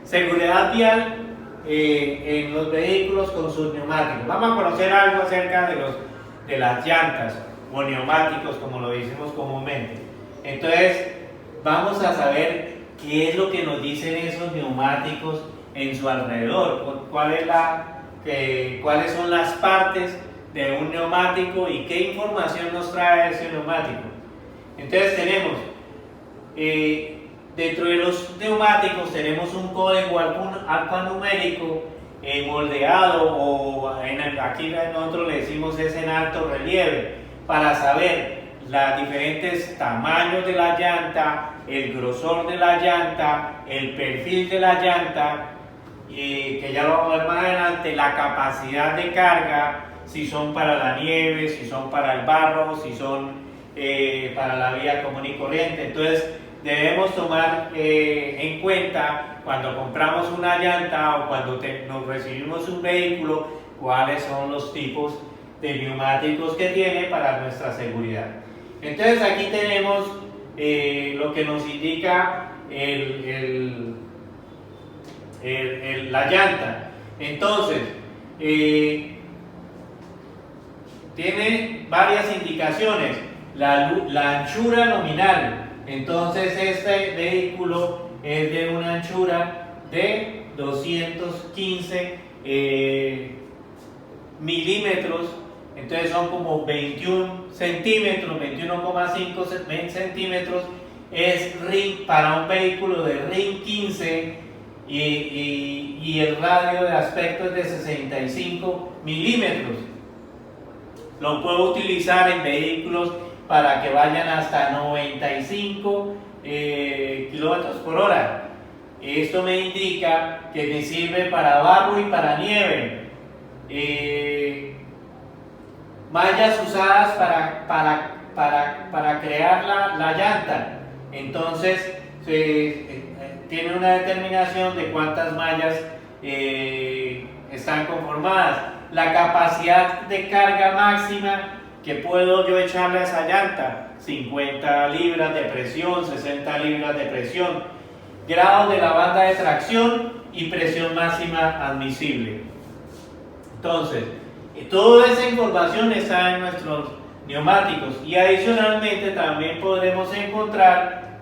Seguridad vial en los vehículos con sus neumáticos. Vamos a conocer algo acerca de las llantas o neumáticos, como lo decimos comúnmente. Entonces, vamos a saber qué es lo que nos dicen esos neumáticos en su alrededor, cuáles son las partes de un neumático y qué información nos trae ese neumático. Entonces tenemos, dentro de los neumáticos tenemos un código alfanumérico moldeado, o aquí nosotros le decimos es en alto relieve, para saber los diferentes tamaños de la llanta, el grosor de la llanta, el perfil de la llanta, que ya lo vamos a ver más adelante, la capacidad de carga, si son para la nieve, si son para el barro, si son para la vía común y corriente. Entonces debemos tomar en cuenta cuando compramos una llanta o cuando nos recibimos un vehículo, cuáles son los tipos de neumáticos que tiene para nuestra seguridad. Entonces aquí tenemos lo que nos indica la llanta. Entonces tiene varias indicaciones. La anchura nominal. Entonces este vehículo es de una anchura de 215 milímetros. Entonces son como 21 centímetros, 21,5 centímetros. Es ring para un vehículo de ring 15 y el radio de aspecto es de 65 milímetros. Lo puedo utilizar en vehículos para que vayan hasta 95 kilómetros por hora. Esto me indica que me sirve para barro y para nieve. Mallas usadas para crear la llanta. Entonces tiene una determinación de cuántas mallas están conformadas. La capacidad de carga máxima que puedo yo echarle a esa llanta: 50 libras de presión, 60 libras de presión. Grado de la banda de tracción y presión máxima admisible. Entonces, toda esa información está en nuestros neumáticos, y adicionalmente también podremos encontrar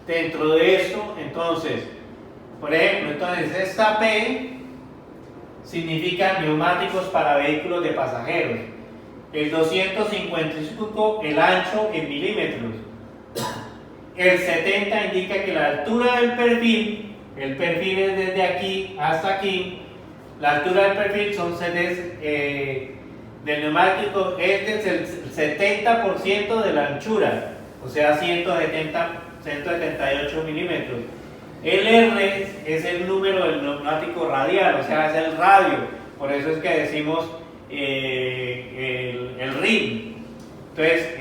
dentro de esto, entonces, por ejemplo, esta P significa neumáticos para vehículos de pasajeros. El 255, el ancho en milímetros. El 70 indica que la altura del perfil, el perfil es desde aquí hasta aquí. La altura del perfil del neumático es del 70% de la anchura, o sea 178 milímetros. El R es el número del neumático radial, o sea, es el radio. Por eso es que decimos el ring. Entonces,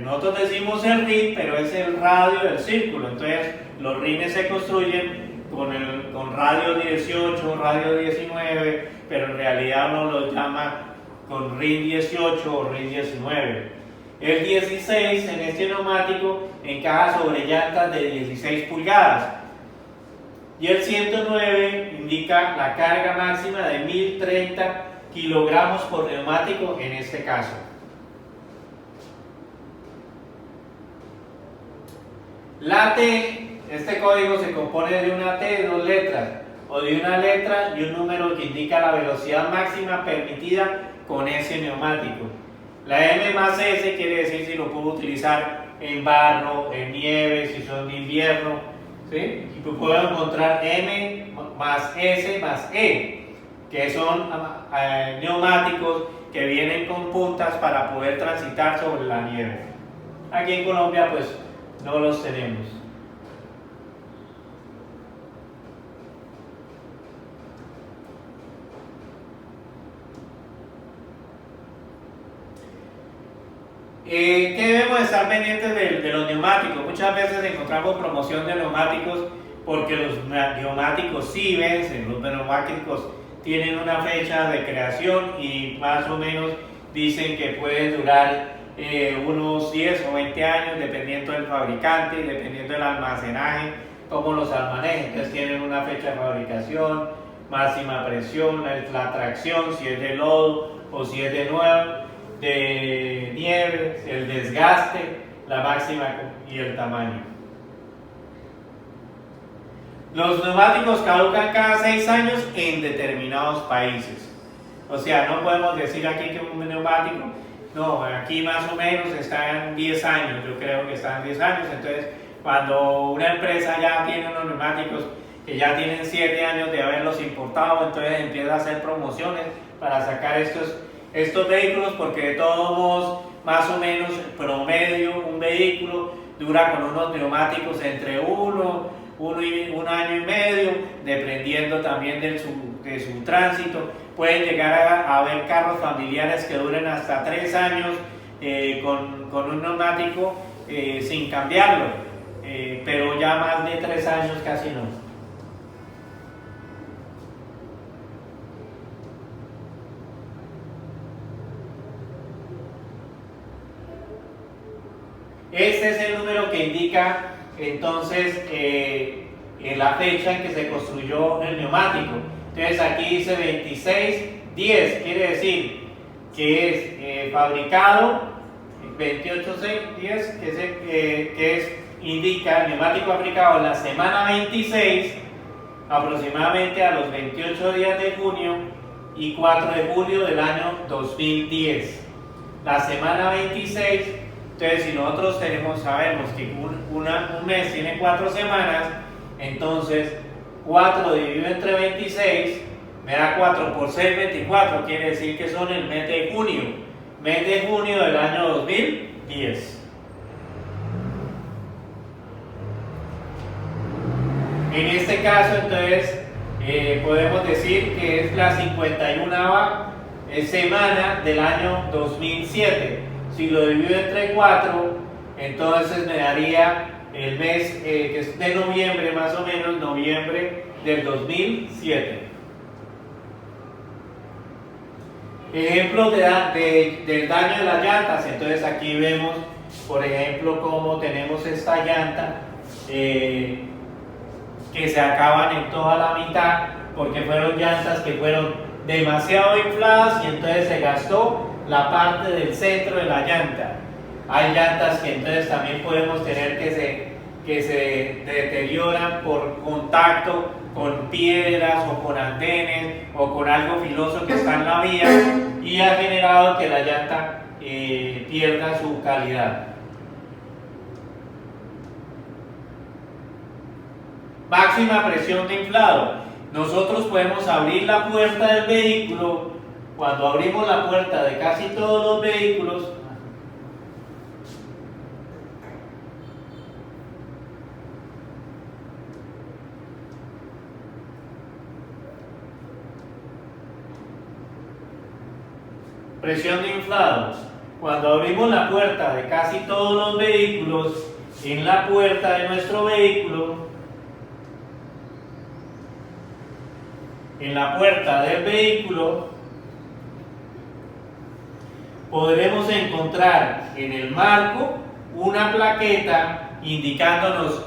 nosotros decimos el ring, pero es el radio del círculo. Entonces, los rines se construyen con radio 18, radio 19, pero en realidad uno los llama con ring 18 o ring 19. El 16 en este neumático encaja sobre llantas de 16 pulgadas. Y el 109 indica la carga máxima de 1030 kilogramos por neumático en este caso. La T, este código se compone de una T de 2 letras, o de una letra y un número que indica la velocidad máxima permitida con ese neumático. La M más S quiere decir si lo puedo utilizar en barro, en nieve, si son de invierno, ¿sí? Y puedo encontrar M más S más E, que son neumáticos que vienen con puntas para poder transitar sobre la nieve. Aquí en Colombia pues no los tenemos. ¿Qué debemos estar pendientes de los neumáticos? Muchas veces encontramos promoción de neumáticos porque los neumáticos sí vencen. Los neumáticos tienen una fecha de creación y más o menos dicen que pueden durar unos 10 o 20 años, dependiendo del fabricante, dependiendo del almacenaje, cómo los manejen. Entonces tienen una fecha de fabricación, máxima presión, la tracción, si es de lodo o si es de nieve, el desgaste, la máxima y el tamaño. Los neumáticos caducan cada 6 años en determinados países. O sea, no podemos decir aquí que un neumático, no, aquí más o menos está en 10 años, yo creo que está en 10 años. Entonces, cuando una empresa ya tiene unos neumáticos que ya tienen 7 años de haberlos importado, entonces empieza a hacer promociones para sacar estos vehículos, porque de todos modos, más o menos, promedio, un vehículo dura con unos neumáticos entre un año y medio, dependiendo también de su tránsito. Pueden llegar a haber carros familiares que duren hasta 3 años con un neumático sin cambiarlo, pero ya más de 3 años casi no. Este es el número que indica entonces la fecha en que se construyó el neumático. Entonces aquí dice 2610, quiere decir que es fabricado 28610, indica el neumático fabricado en la semana 26, aproximadamente a los 28 días de junio y 4 de julio del año 2010. La semana 26. Entonces, si nosotros sabemos que un mes tiene 4 semanas, entonces 4 dividido entre 26 me da 4 por 6, 24, quiere decir que son el mes de junio del año 2010. En este caso, entonces, podemos decir que es la 51ª semana del año 2007. Si lo divido entre 4, entonces me daría el mes que es de noviembre, más o menos, noviembre del 2007. Ejemplos del daño de las llantas. Entonces aquí vemos, por ejemplo, cómo tenemos esta llanta que se acaban en toda la mitad porque fueron llantas que fueron demasiado infladas y entonces se gastó la parte del centro de la llanta. Hay llantas que entonces también podemos tener que se deterioran por contacto con piedras o con andenes o con algo filoso que está en la vía y ha generado que la llanta pierda su calidad. Máxima presión de inflado. Nosotros podemos abrir la puerta del vehículo. Cuando abrimos la puerta de casi todos los vehículos, presión de inflado. Cuando abrimos la puerta de casi todos los vehículos, en la puerta de nuestro vehículo, podremos encontrar en el marco una plaqueta indicándonos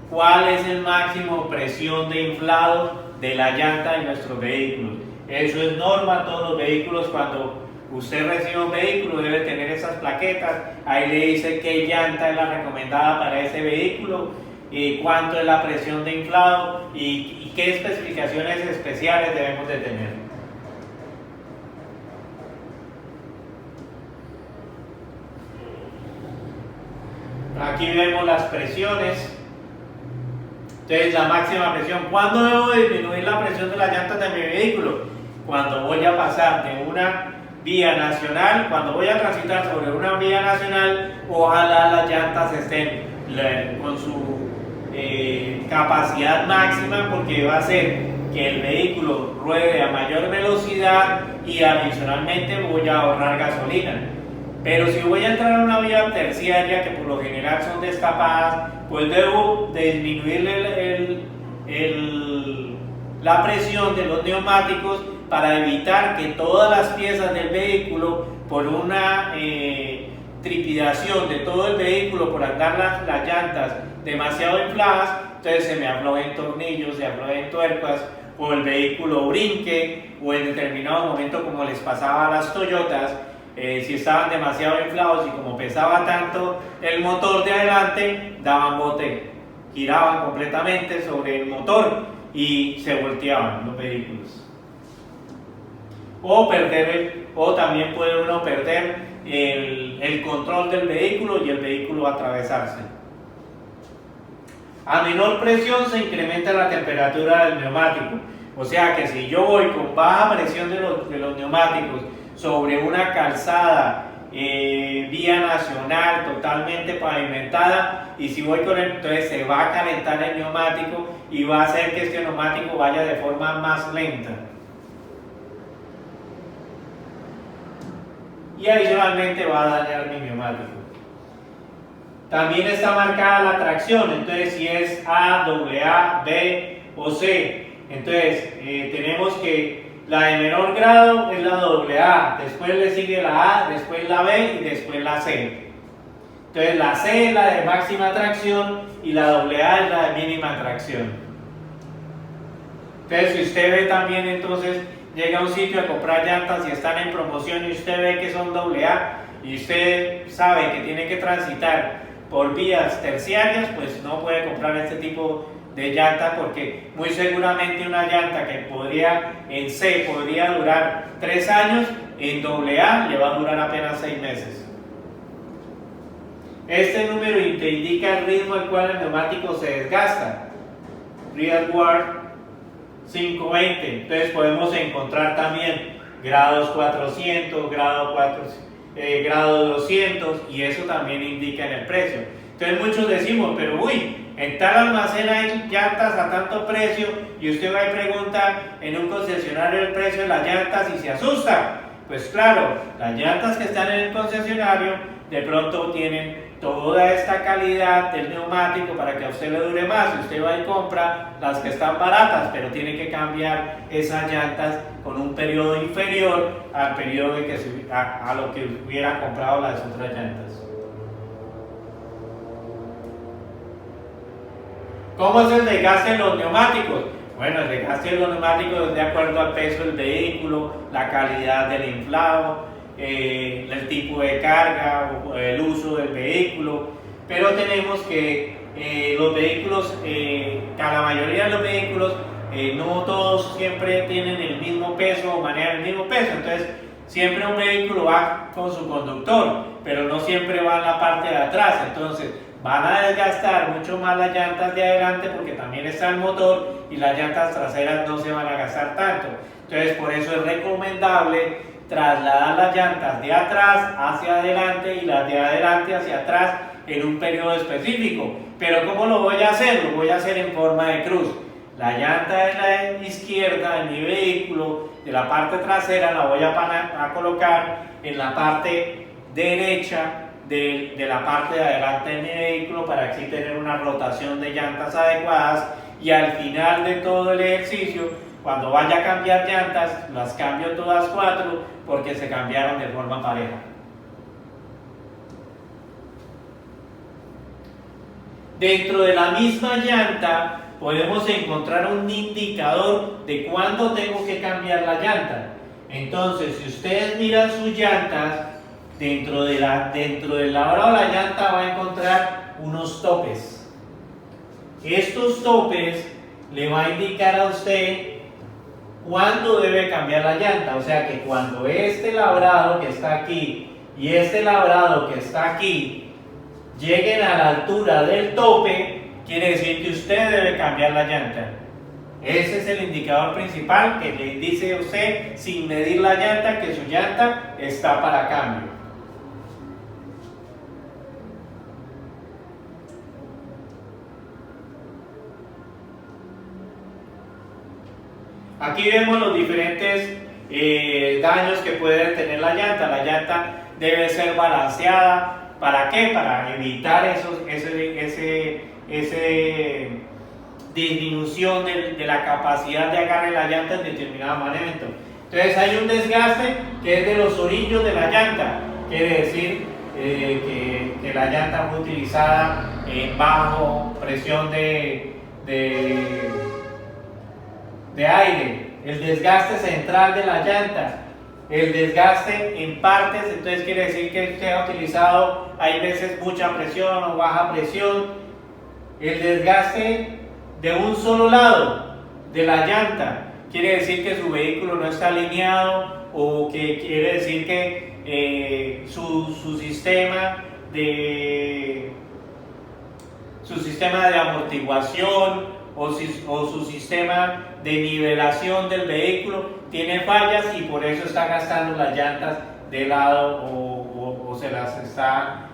cuál es el máximo presión de inflado de la llanta de nuestros vehículos. Eso es norma, todos los vehículos, cuando usted recibe un vehículo debe tener esas plaquetas, ahí le dice qué llanta es la recomendada para ese vehículo, y cuánto es la presión de inflado y qué especificaciones especiales debemos de tener. Aquí vemos las presiones. Entonces, la máxima presión. ¿Cuándo debo disminuir la presión de las llantas de mi vehículo? Cuando voy a pasar de una vía nacional, cuando voy a transitar sobre una vía nacional, ojalá las llantas estén con su capacidad máxima, porque va a hacer que el vehículo ruede a mayor velocidad y adicionalmente voy a ahorrar gasolina. Pero si voy a entrar a una vía terciaria, que por lo general son destapadas, pues debo disminuir la presión de los neumáticos para evitar que todas las piezas del vehículo, por tripidación de todo el vehículo por andar las llantas demasiado infladas, entonces se me aflojen tornillos, se aflojen tuercas, o el vehículo brinque, o en determinado momento, como les pasaba a las Toyotas, si estaban demasiado inflados y como pesaba tanto el motor de adelante, daban bote, giraban completamente sobre el motor y se volteaban los vehículos. O también puede uno perder el control del vehículo y el vehículo atravesarse. A menor presión se incrementa la temperatura del neumático. O sea que si yo voy con baja presión de los neumáticos sobre una calzada, vía nacional totalmente pavimentada, y si voy con él, entonces se va a calentar el neumático y va a hacer que este neumático vaya de forma más lenta. Y adicionalmente va a dañar mi neumático. También está marcada la tracción, entonces si es A, AA, B o C. Entonces tenemos que la de menor grado es la AA, después le sigue la A, después la B y después la C. Entonces la C es la de máxima tracción y la AA es la de mínima tracción. Entonces si usted ve también, entonces llega a un sitio a comprar llantas y están en promoción y usted ve que son AA y usted sabe que tiene que transitar por vías terciarias, pues no puede comprar este tipo de llanta, porque muy seguramente una llanta que en C podría durar 3 años, en AA le va a durar apenas 6 meses. Este número te indica el ritmo al cual el neumático se desgasta. Real World 520. Entonces podemos encontrar también grados 400, grado 200, y eso también indica en el precio. Entonces muchos decimos, pero en tal almacén hay llantas a tanto precio, y usted va y pregunta en un concesionario el precio de las llantas y se asusta. Pues claro, las llantas que están en el concesionario de pronto tienen toda esta calidad del neumático para que a usted le dure más. Usted va y compra las que están baratas, pero tiene que cambiar esas llantas con un periodo inferior al periodo a lo que hubiera comprado las otras llantas. ¿Cómo es el desgaste de los neumáticos? Bueno, el desgaste de los neumáticos es de acuerdo al peso del vehículo, la calidad del inflado, el tipo de carga, el uso del vehículo, pero tenemos que los vehículos, la mayoría de los vehículos, no todos siempre tienen el mismo peso o manejan el mismo peso. Entonces siempre un vehículo va con su conductor, pero no siempre va en la parte de atrás. Entonces van a desgastar mucho más las llantas de adelante, porque también está el motor, y las llantas traseras no se van a gastar tanto. Entonces por eso es recomendable trasladar las llantas de atrás hacia adelante y las de adelante hacia atrás en un periodo específico. Pero ¿cómo lo voy a hacer? Lo voy a hacer en forma de cruz. La llanta de la izquierda de mi vehículo, de la parte trasera, la voy a colocar en la parte derecha de la parte de adelante de mi vehículo, para así tener una rotación de llantas adecuadas, y al final de todo el ejercicio, cuando vaya a cambiar llantas, las cambio todas 4 porque se cambiaron de forma pareja. Dentro de la misma llanta podemos encontrar un indicador de cuándo tengo que cambiar la llanta. Entonces, si ustedes miran sus llantas, dentro del labrado de la llanta va a encontrar unos topes. Estos topes le va a indicar a usted cuándo debe cambiar la llanta. O sea que cuando este labrado que está aquí y este labrado que está aquí lleguen a la altura del tope, quiere decir que usted debe cambiar la llanta. Ese es el indicador principal que le dice a usted, sin medir la llanta, que su llanta está para cambio. Aquí vemos los diferentes daños que puede tener la llanta. La llanta debe ser balanceada. ¿Para qué? Para evitar ese disminución de la capacidad de agarre de la llanta en determinado momento. Entonces hay un desgaste que es de los orillos de la llanta. Quiere decir que la llanta fue utilizada bajo presión de aire, el desgaste central de la llanta, el desgaste en partes, entonces quiere decir que se ha utilizado, hay veces mucha presión o baja presión, el desgaste de un solo lado de la llanta, quiere decir que su vehículo no está alineado o que quiere decir que su sistema de amortiguación o su sistema de nivelación del vehículo tiene fallas y por eso está gastando las llantas de lado o se las está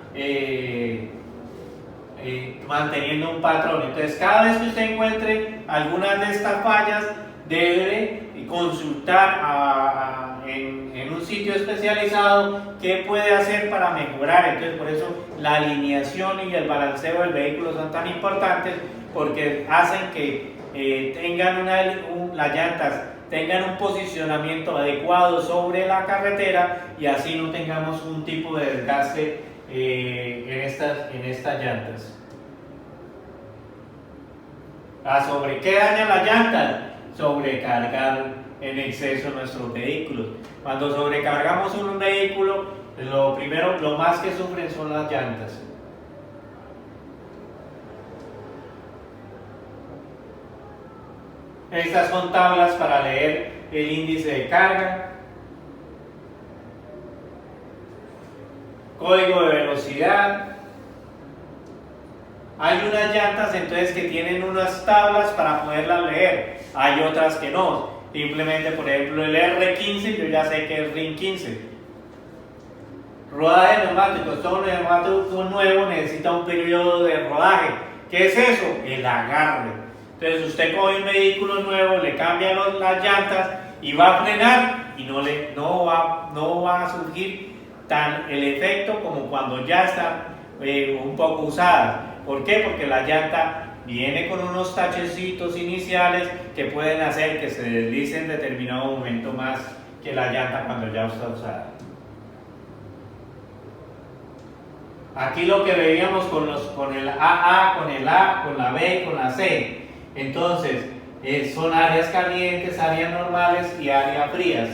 manteniendo un patrón. Entonces, cada vez que usted encuentre algunas de estas fallas, debe consultar en un sitio especializado qué puede hacer para mejorar. Entonces, por eso la alineación y el balanceo del vehículo son tan importantes, porque hacen que las llantas tengan un posicionamiento adecuado sobre la carretera y así no tengamos un tipo de desgaste en estas llantas. ¿Sobre qué daña la llanta? Sobrecargar en exceso nuestros vehículos. Cuando sobrecargamos un vehículo, lo más que sufren son las llantas. Estas son tablas para leer el índice de carga, código de velocidad. Hay unas llantas entonces que tienen unas tablas para poderlas leer, hay otras que no. Simplemente, por ejemplo, el R15, yo ya sé que es RIN 15. Rodaje de neumáticos, todo neumático nuevo necesita un periodo de rodaje. ¿Qué es eso? El agarre. Entonces usted coge un vehículo nuevo, le cambia las llantas y va a frenar y no va a surgir el efecto como cuando ya está un poco usada. ¿Por qué? Porque la llanta viene con unos tachecitos iniciales que pueden hacer que se deslice en determinado momento más que la llanta cuando ya está usada. Aquí lo que veíamos con el AA, con el A, con la B y con la C. Entonces, son áreas calientes, áreas normales y áreas frías.